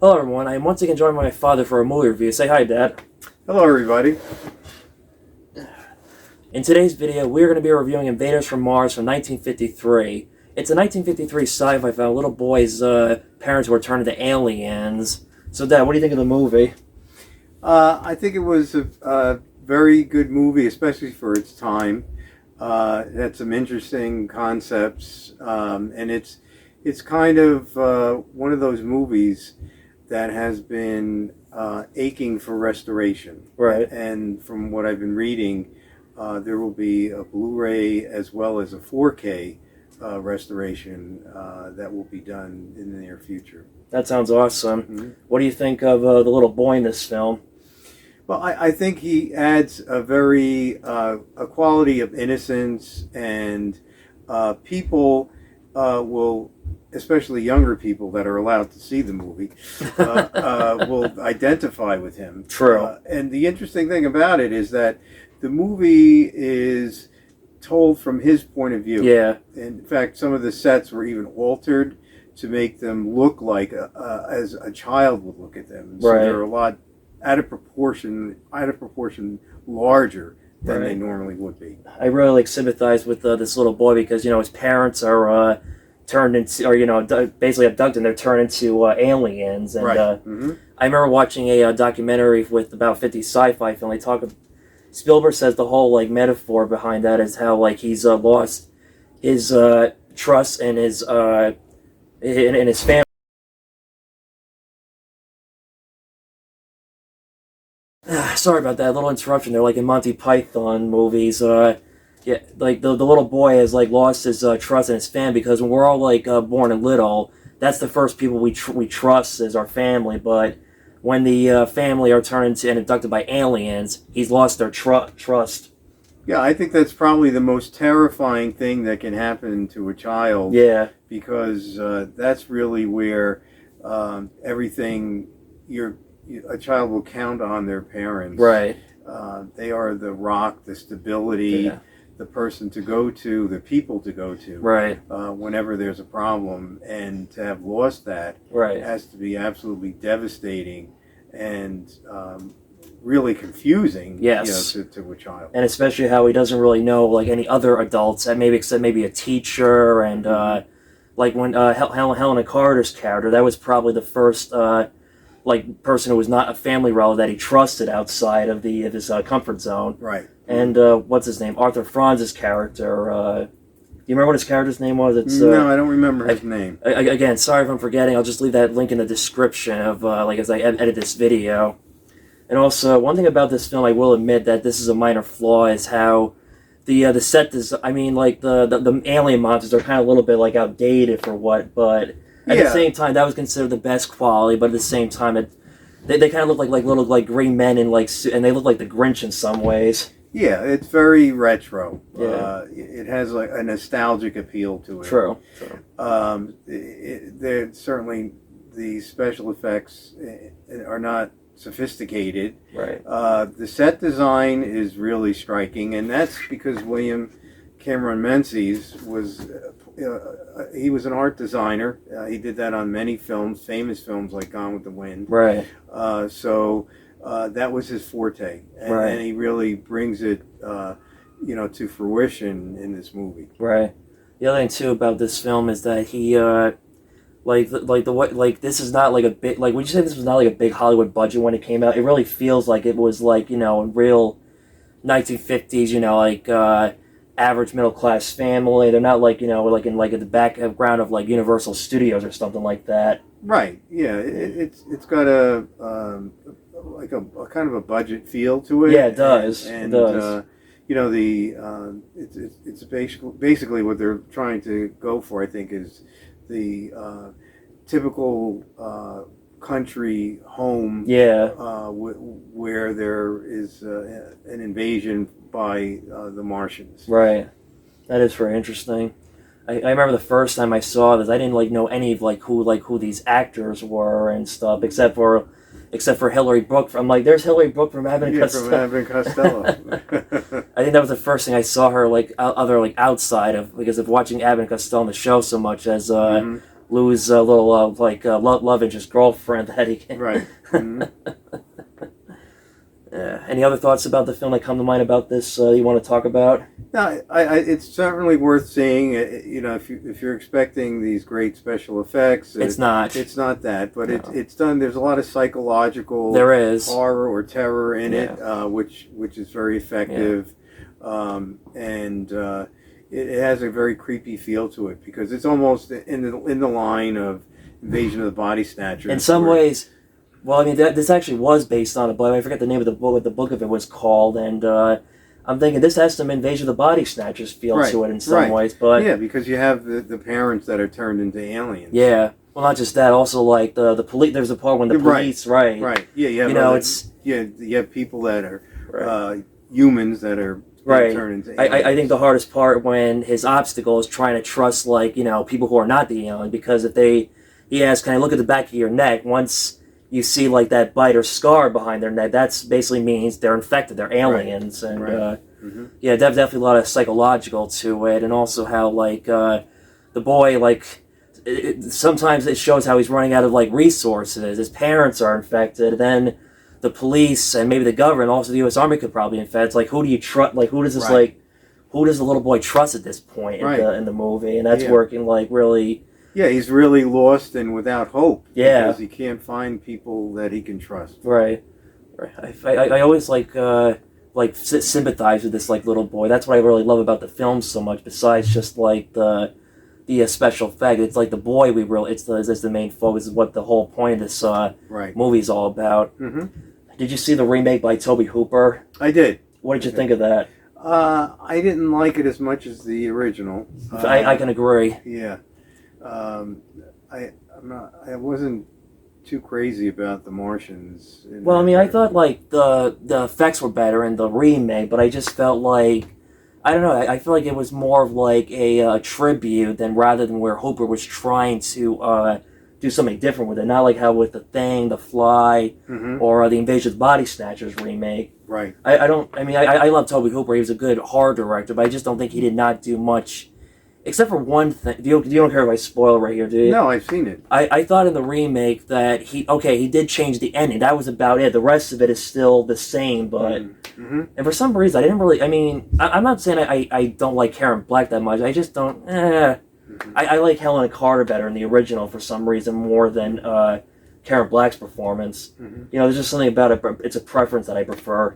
Hello everyone, I am once again joined by my father for a movie review. Say hi, Dad. Hello, everybody. In today's video, we are going to be reviewing Invaders from Mars from 1953. It's a 1953 sci-fi about a little boy's parents who are turned into aliens. So, Dad, what do you think of the movie? I think it was a very good movie, especially for its time. It had some interesting concepts, and it's kind of one of those movies that has been aching for restoration. Right. And from what I've been reading, there will be a Blu-ray as well as a 4K restoration that will be done in the near future. That sounds awesome. Mm-hmm. What do you think of the little boy in this film? Well, I think he adds a very a quality of innocence, and people will, especially younger people that are allowed to see the movie, will identify with him. True. And the interesting thing about it is that the movie is told from his point of view. Yeah. In fact, some of the sets were even altered to make them look like as a child would look at them. So Right. they're a lot out of proportion larger than Right. they normally would be. I really sympathize with this little boy because, his parents are turned into, or, basically abducted and they're turned into aliens. And Right. Mm-hmm. I remember watching a documentary with about 50 sci-fi film. Spielberg says the whole, metaphor behind that is how, he's lost his trust in his family. Sorry about that little interruption. They're like in Monty Python movies. Yeah, the little boy has lost his trust in his family because when we're all born and little, that's the first people we trust is our family. But when the family are turned into and abducted by aliens, he's lost their trust. Yeah, I think that's probably the most terrifying thing that can happen to a child. Yeah, Because that's really where everything a child will count on their parents. right. They are the rock, the stability, Yeah. the person to go to, the people to go to. Right. Whenever there's a problem, and to have lost that Right. has to be absolutely devastating and really confusing. Yes. To a child. And especially how he doesn't really know any other adults, and except maybe a teacher, and when Helena Carter's character, that was probably the first person who was not a family relative that he trusted outside of his comfort zone. Right. And what's his name? Arthur Franz's character. Do you remember what his character's name was? No, I don't remember his name. Again, sorry if I'm forgetting. I'll just leave that link in the description of as I edit this video. And also, one thing about this film, I will admit that this is a minor flaw, is how the set design. I mean, the alien monsters are kind of a little bit outdated for what, but at the same time, that was considered the best quality. But at the same time, they kind of look like little green men and they look like the Grinch in some ways. Yeah, it's very retro. Yeah. It has a nostalgic appeal to it. True. Certainly the special effects are not sophisticated. Right. The set design is really striking, and that's because William Cameron Menzies he was an art designer. He did that on many films, famous films like Gone with the Wind. Right. So that was his forte, and he really brings it, to fruition in this movie. Right. The other thing too about this film is that he, this is not a big would you say this was not a big Hollywood budget when it came out? It really feels like it was a real 1950s, average middle class family. They're not in the background of Universal Studios or something like that. Right. Yeah. It's got a kind of a budget feel to it. Yeah, it does. And it does. It's basically what they're trying to go for, I think, is the typical country home. Yeah. Where there is an invasion by the Martians. Right. That is very interesting. I remember the first time I saw this, I didn't know any of who these actors were and stuff, except for Hilary Brook. I'm there's Hilary Brook from Abbott and Costello. From Abbott and Costello. I think that was the first thing I saw her outside of, because of watching Abbott and Costello on the show so much as lose a little love interest girlfriend that he can. Right. Mm-hmm. Any other thoughts about the film that come to mind about this you want to talk about? No, it's certainly worth seeing. You know, if you're expecting these great special effects, It's not. It's not that, but No. it's done. There's a lot of psychological There is. horror or terror in it, Yeah. which is very effective, and it has a very creepy feel to it because it's almost in the line of Invasion of the Body Snatchers. In some ways, well, I mean, this actually was based on a book. I forget the name of the book, what the book of it was called, and I'm thinking this has some Invasion of the Body Snatchers feel to it in some ways, but yeah, because you have the parents that are turned into aliens. yeah. Well, not just that. Also, like the police. There's a part when the police, right? Yeah, you have you have people that are humans that are right. turned into aliens. I think the hardest part when his obstacle is trying to trust people who are not the alien, because if he asks, "Can I look at the back of your neck?" Once you see like that bite or scar behind their neck, that's basically means they're infected, they're aliens, and yeah, definitely a lot of psychological to it, and also how the boy sometimes it shows how he's running out of resources. His parents are infected, then the police and maybe the government, also the U.S. Army could probably infect. It's like, who do you trust? Like, who does this who does the little boy trust at this point in the movie? And that's working really. Yeah, he's really lost and without hope. Yeah, because he can't find people that he can trust. Right. I always sympathize with this little boy. That's what I really love about the film so much. Besides just the special effect, it's the boy it's the main focus. Is what the whole point of this movie is all about. Mm-hmm. Did you see the remake by Tobe Hooper? I did. What did you think of that? I didn't like it as much as the original. I can agree. Yeah. I wasn't too crazy about the Martians. Well, I mean, I thought the effects were better in the remake, but I just felt I don't know. I feel like it was more of a tribute rather than where Hooper was trying to do something different with it. Not like how with the Thing, the Fly, or the Invasion of the Body Snatchers remake. Right. I love Tobe Hooper. He was a good horror director, but I just don't think he did not do much. Except for one thing. You don't care if I spoil right here, do you? No, I've seen it. I thought in the remake that he did change the ending. That was about it. The rest of it is still the same, but... And for some reason, I didn't really... I mean, I'm not saying I don't like Karen Black that much. I just don't... I like Helena Carter better in the original for some reason more than Karen Black's performance. There's just something about it. It's a preference that I prefer.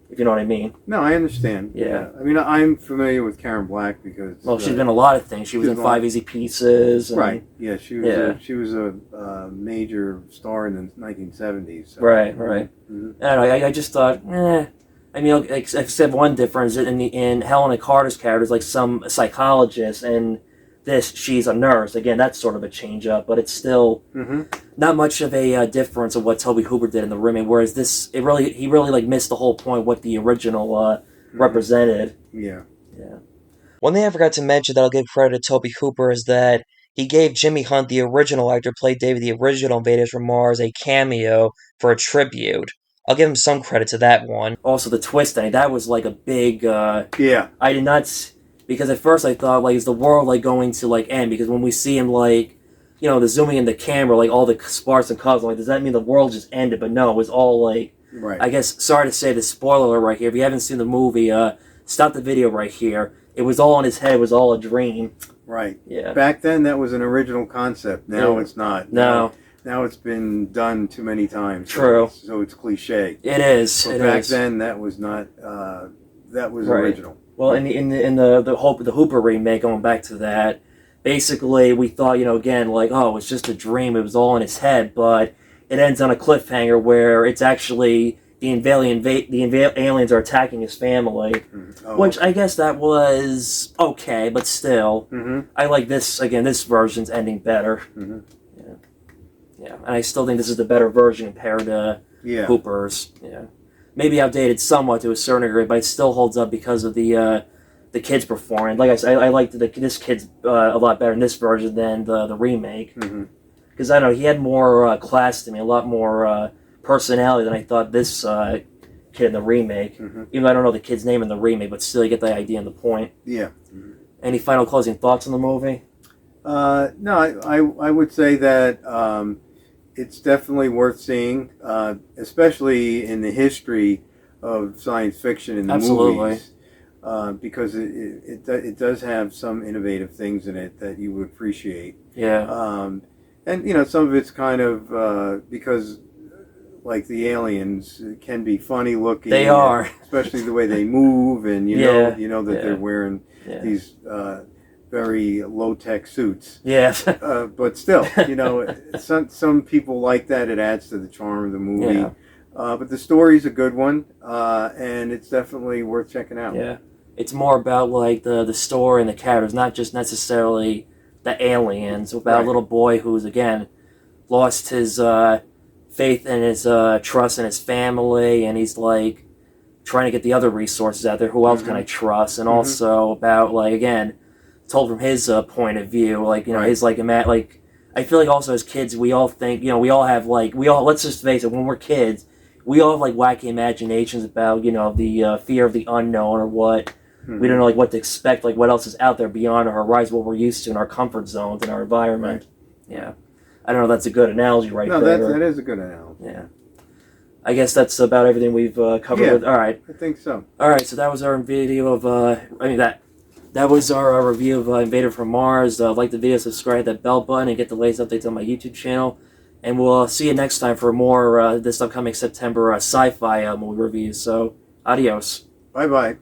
If you know what I mean. No, I understand. Yeah. I mean, I'm familiar with Karen Black because... Well, she's been in a lot of things. She was in 5 Easy Pieces. And, right. Yeah, she was a major star in the 1970s. So. Right. And I just thought, I mean, except one difference in Helena Carter's character is some psychologist, and this she's a nurse. Again, that's sort of a change up, but it's still not much of a difference of what Tobe Hooper did in the remake. Whereas this, he really missed the whole point of what the original represented. Yeah. One thing I forgot to mention that I'll give credit to Tobe Hooper is that he gave Jimmy Hunt, the original actor, played David, the original Invaders from Mars, a cameo for a tribute. I'll give him some credit to that one. Also, the twist ending, that was a big... yeah. I did not... Because at first I thought, is the world, going to, end? Because when we see him, the zooming in the camera, all the sparks and colors, does that mean the world just ended? But no, it was all, Right. I guess, sorry to say the spoiler alert right here. If you haven't seen the movie, stop the video right here. It was all in his head. It was all a dream. Right. Yeah. Back then, that was an original concept. Now it's not. No. Now it's been done too many times. True. So it's cliche. It is. But back then, that was not. That was original. Well, in the Hooper remake, going back to that, basically we thought, again, it's just a dream. It was all in his head, but it ends on a cliffhanger where it's actually the aliens are attacking his family, which I guess that was okay, but still, I like this again. This version's ending better. Yeah, and I still think this is the better version compared to Hooper's. Yeah. Maybe outdated somewhat to a certain degree, but it still holds up because of the kids performing. Like I said, I liked this kid's a lot better in this version than the remake. Because I don't know, he had more class to me, a lot more personality than I thought this kid in the remake. Even though I don't know the kid's name in the remake, but still you get the idea and the point. Yeah. Any final closing thoughts on the movie? No, I would say that it's definitely worth seeing, especially in the history of science fiction in the Absolutely. movies, because it does have some innovative things in it that you would appreciate. Yeah. And some of it's kind of because like the aliens can be funny looking. They are. Especially the way they move, and Yeah. that Yeah. they're wearing Yeah. these very low tech suits. Yeah. But still, some people like that. It adds to the charm of the movie. Yeah. But the story's a good one, and it's definitely worth checking out. Yeah. It's more about like the story and the characters, not just necessarily the aliens. About Right. a little boy who's again lost his faith and his trust in his family, and he's like trying to get the other resources out there. Who else can I trust? And also about like again, told from his point of view, like Right. his like like I feel like also as kids we all think we all have like let's just face it, when we're kids we all have like wacky imaginations about the fear of the unknown or what. We don't know like what to expect, like what else is out there beyond our horizon, what we're used to in our comfort zones, in our environment. Right. Yeah. I don't know if that's a good analogy right No, there. that is a good analogy. Yeah. I guess that's about everything we've covered. Yeah. All right. I think so. All right, so that was our video of, that was our review of Invader from Mars. Like the video, subscribe, hit that bell button, and get the latest updates on my YouTube channel. And we'll see you next time for more this upcoming September sci-fi movie reviews. So, adios. Bye-bye.